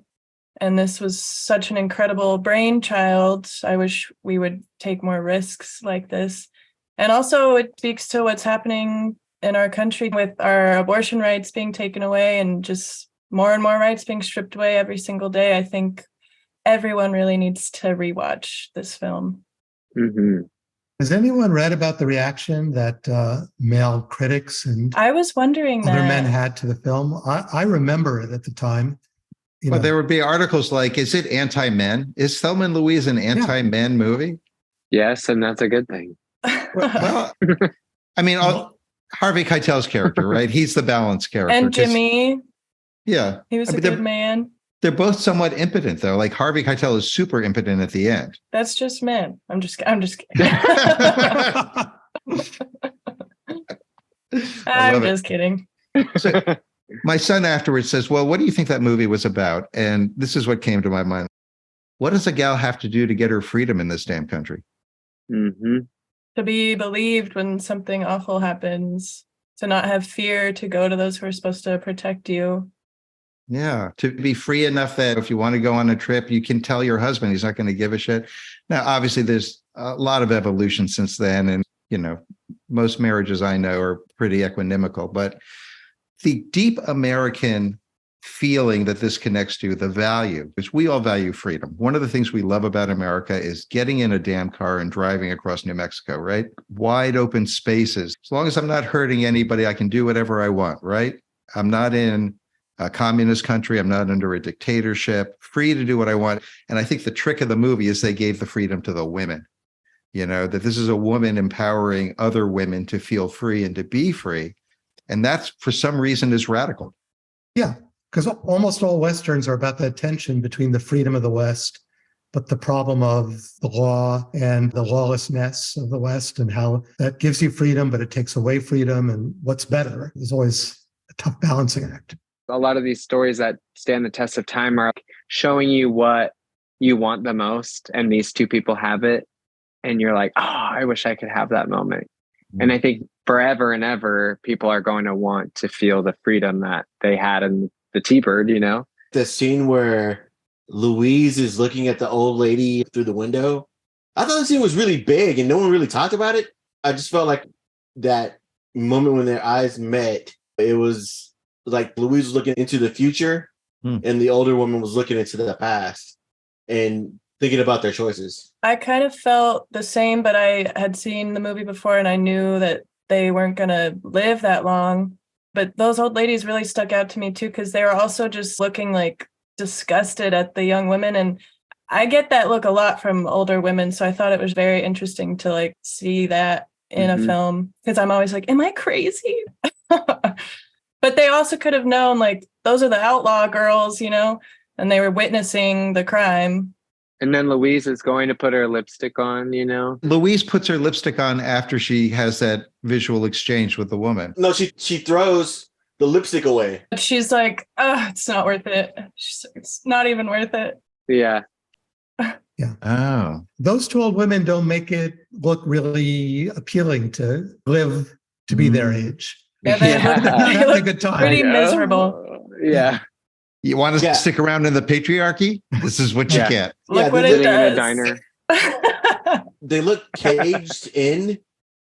And this was such an incredible brainchild. I wish we would take more risks like this. And also it speaks to what's happening in our country with our abortion rights being taken away and just more and more rights being stripped away every single day. I think everyone really needs to rewatch this film.
Mm-hmm.
Has anyone read about the reaction that male critics and
I was wondering
other
that.
men had to the film? I remember it at the time.
Well, there would be articles like, is it anti-men? Is Thelma and Louise an anti-men movie?
Yes, and that's a good thing.
Well, I mean, Harvey Keitel's character, right? He's the balanced character.
And Jimmy.
Yeah.
He was a good man.
They're both somewhat impotent, though. Like Harvey Keitel is super impotent at the end.
That's just men. I'm just kidding. I'm just kidding.
So, my son afterwards says, well, what do you think that movie was about? And this is what came to my mind. What does a gal have to do to get her freedom in this damn country?
Mm-hmm.
To be believed when something awful happens, to not have fear, to go to those who are supposed to protect you.
Yeah, to be free enough that if you want to go on a trip, you can tell your husband he's not going to give a shit. Now, obviously, there's a lot of evolution since then. And, you know, most marriages I know are pretty equanimical. But the deep American feeling that this connects to, the value, is we all value freedom. One of the things we love about America is getting in a damn car and driving across New Mexico, right? Wide open spaces. As long as I'm not hurting anybody, I can do whatever I want, right? I'm not in a communist country. I'm not under a dictatorship, free to do what I want. And I think the trick of the movie is they gave the freedom to the women, you know, that this is a woman empowering other women to feel free and to be free. And that's, for some reason, is radical.
Yeah, because almost all Westerns are about that tension between the freedom of the West, but the problem of the law and the lawlessness of the West, and how that gives you freedom, but it takes away freedom. And what's better is always a tough balancing act.
A lot of these stories that stand the test of time are showing you what you want the most, and these two people have it, and you're like, oh, I wish I could have that moment. And I think forever and ever, people are going to want to feel the freedom that they had in the T-Bird, you know?
The scene where Louise is looking at the old lady through the window, I thought the scene was really big and no one really talked about it. I just felt like that moment when their eyes met, it was like Louise was looking into the future and the older woman was looking into the past and thinking about their choices.
I kind of felt the same, but I had seen the movie before and I knew that they weren't going to live that long. But those old ladies really stuck out to me too, because they were also just looking like disgusted at the young women. And I get that look a lot from older women. So I thought it was very interesting to like see that in a film, because I'm always like, am I crazy? But they also could have known like those are the outlaw girls, you know, and they were witnessing the crime.
And then Louise is going to put her lipstick on, you know?
Louise puts her lipstick on after she has that visual exchange with the woman.
No, she throws the lipstick away.
She's like, oh, it's not worth it. It's not even worth it.
Yeah.
Yeah.
Oh.
Those two old women don't make it look really appealing to live to be their age.
Yeah, they look
a good time.
pretty miserable.
Yeah.
You want to stick around in the patriarchy? This is what you get.
Look what it
Sitting
does.
in a diner.
They look caged in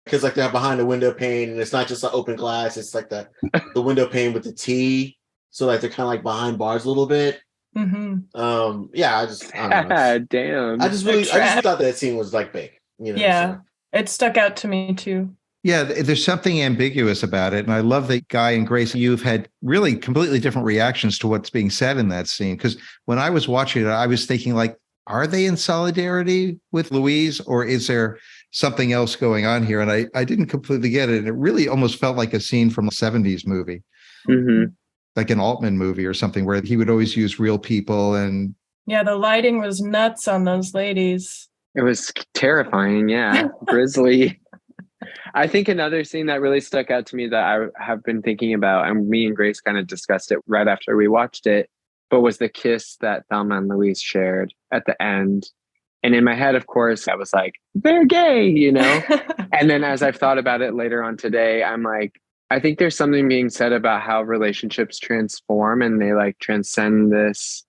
because like they're behind a window pane and it's not just an open glass. It's like the window pane with the T. So like they're kind of like behind bars a little bit. Yeah, I don't know.
Damn.
I just thought that scene was like big. You know,
yeah, it stuck out to me too.
Yeah, there's something ambiguous about it. And I love that Guy and Grace, you've had really completely different reactions to what's being said in that scene. Because when I was watching it, I was thinking like, are they in solidarity with Louise or is there something else going on here? And I didn't completely get it. And it really almost felt like a scene from a 70s movie, like an Altman movie or something where he would always use real people. And
yeah, the lighting was nuts on those ladies.
It was terrifying. Yeah. Grisly. I think another scene that really stuck out to me that I have been thinking about, and me and Grace kind of discussed it right after we watched it, but was the kiss that Thelma and Louise shared at the end. And in my head, of course, I was like, they're gay, you know? And then as I've thought about it later on today, I'm like, I think there's something being said about how relationships transform and they like transcend this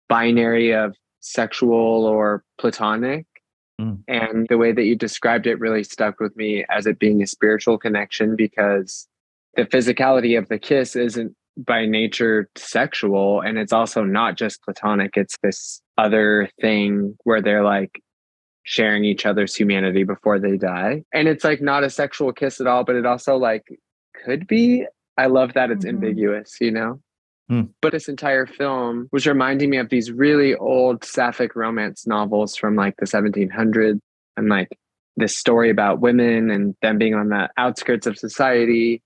binary of sexual or platonic. And the way that you described it really stuck with me as it being a spiritual connection, because the physicality of the kiss isn't by nature sexual, and it's also not just platonic. It's this other thing where they're like sharing each other's humanity before they die. And it's like not a sexual kiss at all, but it also like could be. I love that it's ambiguous, you know? But this entire film was reminding me of these really old sapphic romance novels from like the 1700s, and like this story about women and them being on the outskirts of society.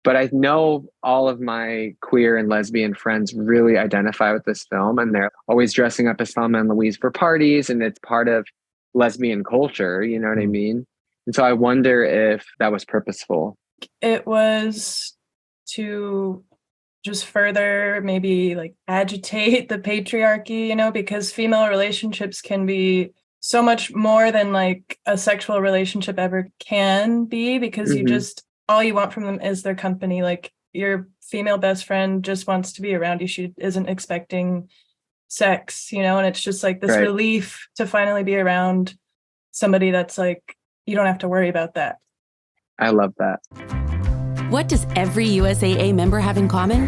But I know all of my queer and lesbian friends really identify with this film, and they're always dressing up as Thelma and Louise for parties, and it's part of lesbian culture, you know what I mean? And so I wonder if that was purposeful.
It was to just further maybe like agitate the patriarchy, you know, because female relationships can be so much more than like a sexual relationship ever can be, because you just, all you want from them is their company. Like your female best friend just wants to be around you. She isn't expecting sex, you know, and it's just like this relief to finally be around somebody that's like, you don't have to worry about that.
I love that.
What does every USAA member have in common?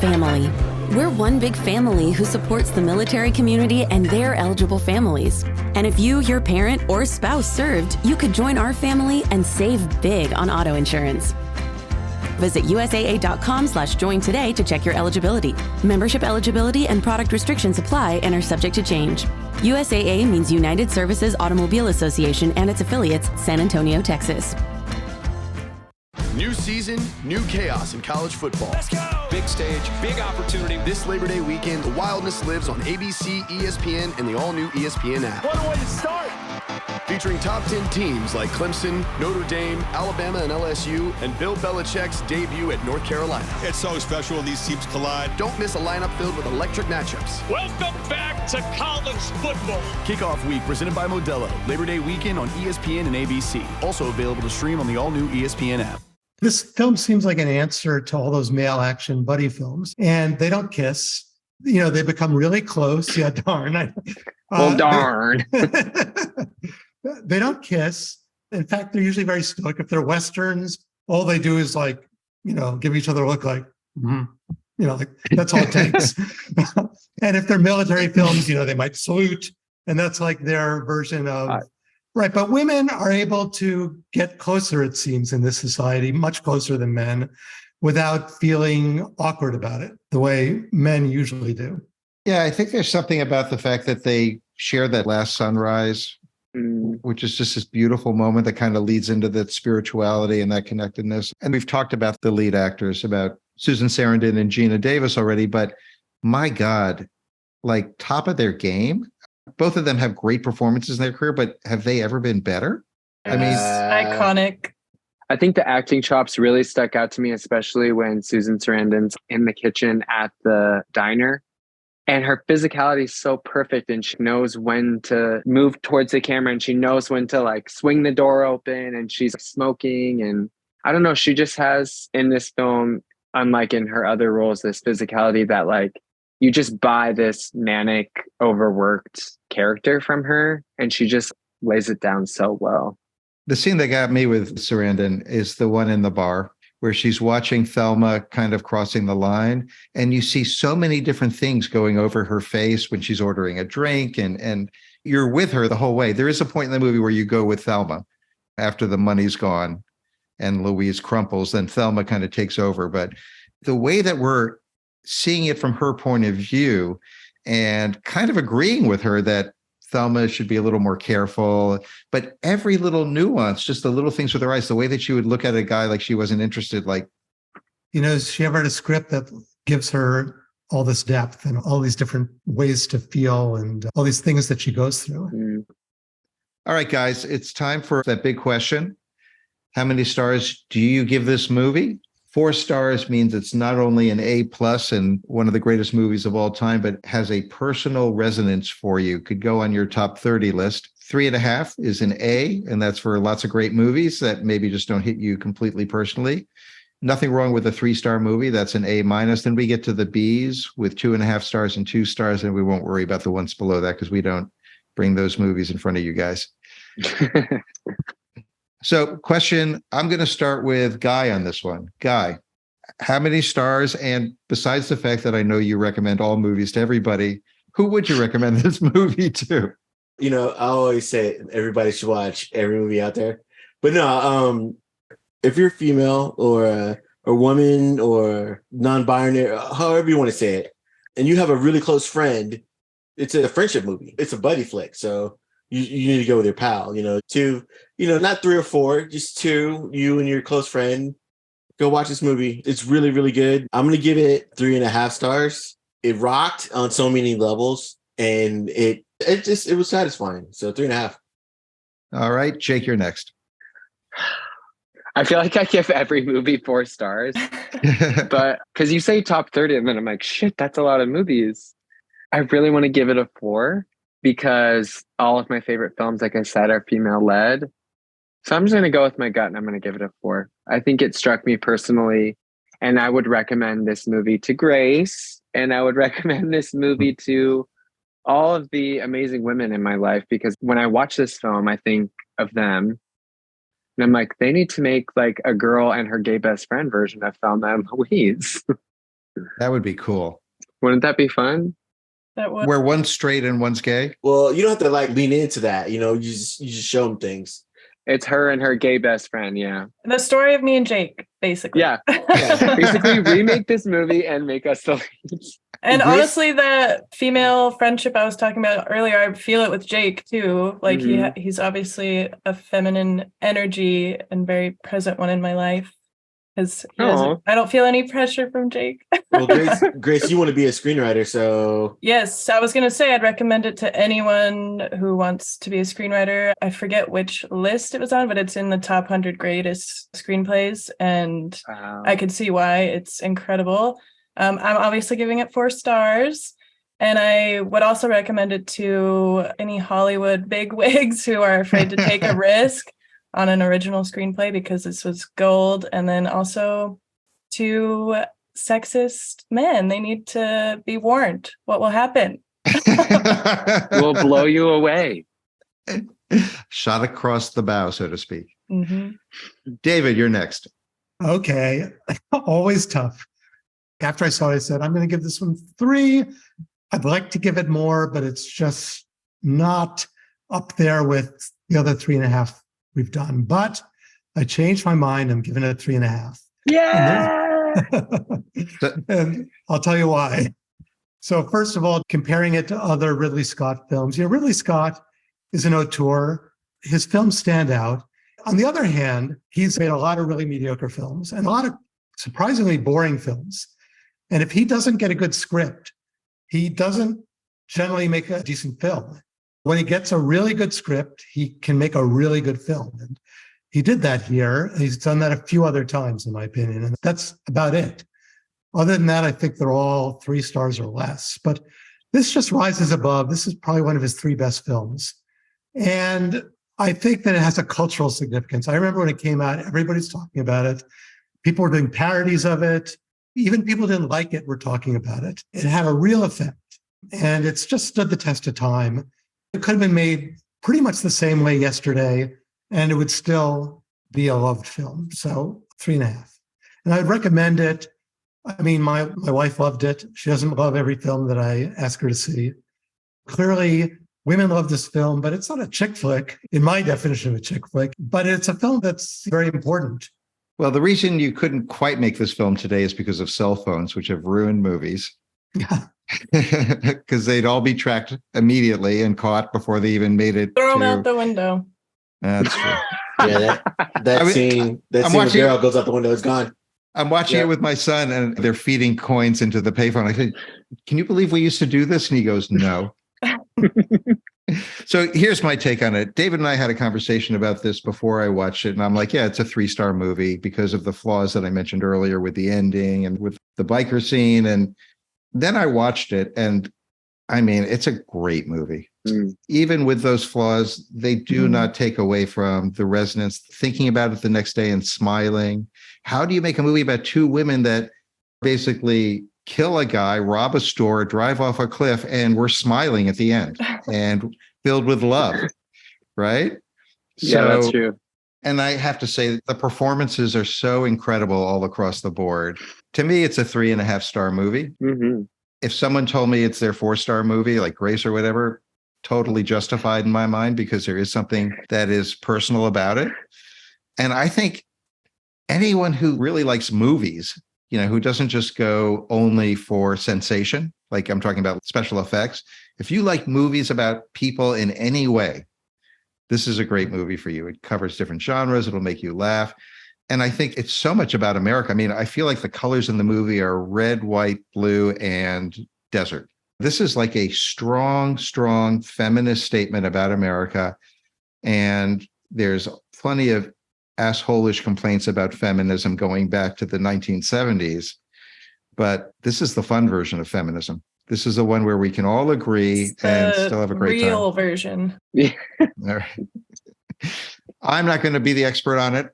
Family. We're one big family who supports the military community and their eligible families. And if you, your parent, or spouse served, you could join our family and save big on auto insurance. Visit USAA.com/join today to check your eligibility. Membership eligibility and product restrictions apply and are subject to change. USAA means United Services Automobile Association and its affiliates, San Antonio, Texas.
New season, new chaos in college football.
Let's go! Big stage, big opportunity.
This Labor Day weekend, the wildness lives on ABC, ESPN, and the all-new ESPN app.
What a way to start!
Featuring top 10 teams like Clemson, Notre Dame, Alabama, and LSU, and Bill Belichick's debut at North Carolina.
It's so special when these teams collide.
Don't miss a lineup filled with electric matchups.
Welcome back to college football.
Kickoff week presented by Modelo. Labor Day weekend on ESPN and ABC. Also available to stream on the all-new ESPN app.
This film seems like an answer to all those male action buddy films, and they don't kiss. You know, they become really close. Yeah, darn.
Well, darn.
They don't kiss. In fact, they're usually very stoic. If they're Westerns, all they do is like, you know, give each other a look like, you know, like that's all it takes. And if they're military films, you know, they might salute. And that's like their version of, right. But women are able to get closer, it seems, in this society, much closer than men, without feeling awkward about it, the way men usually do.
Yeah, I think there's something about the fact that they share that last sunrise, which is just this beautiful moment that kind of leads into that spirituality and that connectedness. And we've talked about the lead actors, about Susan Sarandon and Geena Davis already, but my God, like top of their game. Both of them have great performances in their career, but have they ever been better?
I mean, iconic.
I think the acting chops really stuck out to me, especially when Susan Sarandon's in the kitchen at the diner. And her physicality is so perfect, and she knows when to move towards the camera, and she knows when to like swing the door open, and she's smoking. And I don't know, she just has in this film, unlike in her other roles, this physicality that like you just buy this manic, overworked character from her, and she just lays it down so well.
The scene that got me with Sarandon is the one in the bar where she's watching Thelma kind of crossing the line, and you see so many different things going over her face when she's ordering a drink, and you're with her the whole way. There is a point in the movie where you go with Thelma after the money's gone and Louise crumples, then Thelma kind of takes over. But the way that we're seeing it from her point of view and kind of agreeing with her that Thelma should be a little more careful, but every little nuance, just the little things with her eyes, the way that she would look at a guy like she wasn't interested, like.
You know, has she ever had a script that gives her all this depth and all these different ways to feel and all these things that she goes through?
All right, guys, it's time for that big question. How many stars do you give this movie? 4 stars means it's not only an A+ and one of the greatest movies of all time, but has a personal resonance for you. Could go on your top 30 list. 3.5 is an A, and that's for lots of great movies that maybe just don't hit you completely personally. Nothing wrong with a 3-star movie. That's an A-. Then we get to the Bs with 2.5 stars and 2 stars, and we won't worry about the ones below that because we don't bring those movies in front of you guys. So question, I'm going to start with Guy on this one. Guy, how many stars? And besides the fact that I know you recommend all movies to everybody, who would you recommend this movie to?
You know, I always say everybody should watch every movie out there. But no, if you're female or a woman or non-binary, however you want to say it, and you have a really close friend, it's a friendship movie. It's a buddy flick. So you need to go with your pal, two, not 3 or 4, just 2, you and your close friend. Go watch this movie. It's really, really good. I'm going to give it 3.5 stars. It rocked on so many levels and it was satisfying. So 3.5.
All right, Jake, you're next.
I feel like I give every movie 4 stars, but because you say top 30, and then I'm like, shit, that's a lot of movies. I really want to give it a 4 because all of my favorite films, like I said, are female led. So I'm just going to go with my gut and I'm going to give it a 4. I think it struck me personally, and I would recommend this movie to Grace, and I would recommend this movie to all of the amazing women in my life, because when I watch this film, I think of them. And I'm like, they need to make like a girl and her gay best friend version of Thelma and Louise.
That would be cool.
Wouldn't that be fun?
That would.
Where one's straight and one's gay?
Well, you don't have to like lean into that. You just show them things.
It's her and her gay best friend, yeah.
The story of me and Jake, basically.
Yeah. Basically, remake this movie and make us the leads.
And honestly, the female friendship I was talking about earlier, I feel it with Jake too. Like he's obviously a feminine energy and very present one in my life. Because I don't feel any pressure from Jake.
Well, Grace, you want to be a screenwriter, so...
Yes, I was going to say I'd recommend it to anyone who wants to be a screenwriter. I forget which list it was on, but it's in the top 100 greatest screenplays, and I could see why. It's incredible. I'm obviously giving it 4 stars, and I would also recommend it to any Hollywood bigwigs who are afraid to take a risk on an original screenplay, because this was gold. And then also to sexist men, they need to be warned what will happen.
We'll blow you away.
Shot across the bow, so to speak.
Mm-hmm.
David, you're next.
Okay. Always tough. After I saw it, I said, I'm going to give this one 3. I'd like to give it more, but it's just not up there with the other 3.5 we've done. But I changed my mind. I'm giving it 3.5.
Yeah.
And I'll tell you why. So first of all, comparing it to other Ridley Scott films, Ridley Scott is an auteur. His films stand out. On the other hand, he's made a lot of really mediocre films and a lot of surprisingly boring films. And if he doesn't get a good script, he doesn't generally make a decent film. When he gets a really good script, he can make a really good film. And he did that here. And he's done that a few other times, in my opinion. And that's about it. Other than that, I think they're all 3 stars or less. But this just rises above. This is probably one of his 3 best films. And I think that it has a cultural significance. I remember when it came out, everybody's talking about it. People were doing parodies of it. Even people who didn't like it were talking about it. It had a real effect. And it's just stood the test of time. It could have been made pretty much the same way yesterday, and it would still be a loved film. So 3.5. And I'd recommend it. I mean, my wife loved it. She doesn't love every film that I ask her to see. Clearly, women love this film, but it's not a chick flick in my definition of a chick flick, but it's a film that's very important.
Well, the reason you couldn't quite make this film today is because of cell phones, which have ruined movies.
Yeah.
Because they'd all be tracked immediately and caught before they even made it.
Throw them out the window.
That's true.
Yeah, that scene where Daryl goes out the window is gone.
I'm watching it with my son, and they're feeding coins into the payphone. I said, "Can you believe we used to do this?" And he goes, "No." So here's my take on it. David and I had a conversation about this before I watched it, and I'm like, yeah, it's a 3-star movie because of the flaws that I mentioned earlier with the ending and with the biker scene. And then I watched it, and I mean, it's a great movie. even with those flaws, they do not take away from the resonance, thinking about it the next day and smiling. How do you make a movie about two women that basically kill a guy, rob a store, drive off a cliff, and we're smiling at the end and filled with love, right?
Yeah, that's true.
And I have to say, the performances are so incredible all across the board. To me, it's a 3.5-star movie. If someone told me it's their 4-star movie, like Grace or whatever, totally justified in my mind, because there is something that is personal about it. And I think anyone who really likes movies, who doesn't just go only for sensation, like I'm talking about special effects, if you like movies about people in any way, this is a great movie for you. It covers different genres. It'll make you laugh. And I think it's so much about America. I mean, I feel like the colors in the movie are red, white, blue, and desert. This is like a strong, strong feminist statement about America. And there's plenty of assholish complaints about feminism going back to the 1970s. But this is the fun version of feminism. This is the one where we can all agree and still have a great time.
Real version.
All right. I'm not going to be the expert on it,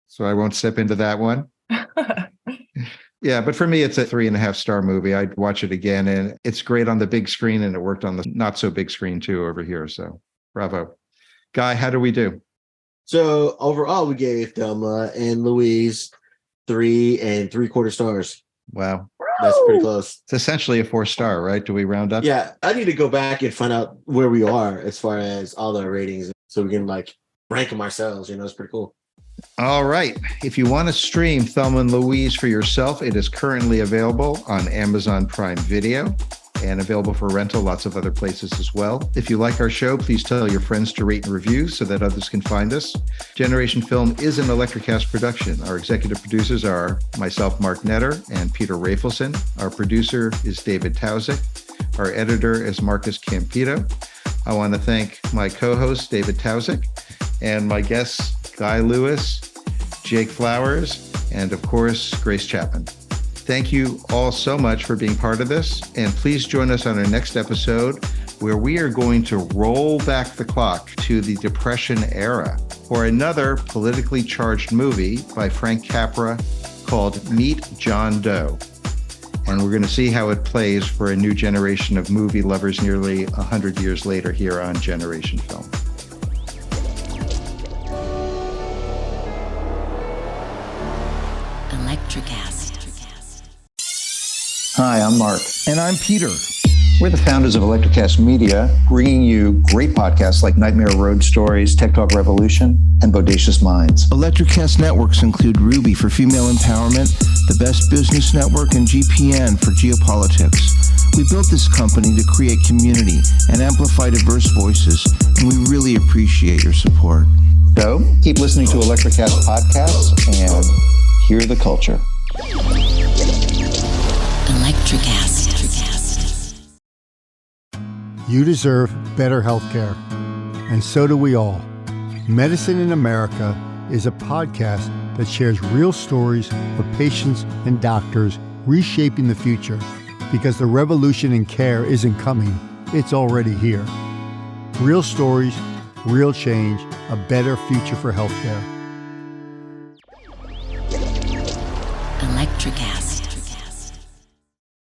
so I won't step into that one. Yeah, but for me, it's a 3.5-star movie. I'd watch it again, and it's great on the big screen, and it worked on the not so big screen too over here. So bravo. Guy, how do we do?
So overall, we gave Thelma and Louise 3 3/4 stars.
Wow.
That's pretty close.
It's essentially a 4-star, right? Do we round up?
Yeah, I need to go back and find out where we are as far as all the ratings so we can rank them ourselves. It's pretty cool.
All right. If you want to stream Thelma and Louise for yourself, it is currently available on Amazon Prime Video and available for rental, lots of other places as well. If you like our show, please tell your friends to rate and review so that others can find us. Generation Film is an Electrocast production. Our executive producers are myself, Mark Netter, and Peter Rafelson. Our producer is David Tauzik. Our editor is Marcus Campito. I want to thank my co-host, David Tauzik, and my guests, Guy Lewis, Jake Flowers, and of course, Grace Chapman. Thank you all so much for being part of this. And please join us on our next episode, where we are going to roll back the clock to the Depression era for another politically charged movie by Frank Capra called Meet John Doe. And we're going to see how it plays for a new generation of movie lovers nearly 100 years later here on Generation Film.
Electrocast.
Hi, I'm Mark.
And I'm Peter.
We're the founders of Electrocast Media, bringing you great podcasts like Nightmare Road Stories, Tech Talk Revolution, and Bodacious Minds.
Electrocast networks include Ruby for female empowerment, the Best Business Network, and GPN for geopolitics. We built this company to create community and amplify diverse voices, and we really appreciate your support.
So, keep listening to Electrocast podcasts and hear the culture.
Electrocast.
You deserve better healthcare, and so do we all. Medicine in America is a podcast that shares real stories of patients and doctors reshaping the future, because the revolution in care isn't coming, it's already here. Real stories, real change, a better future for healthcare.
Electrocast.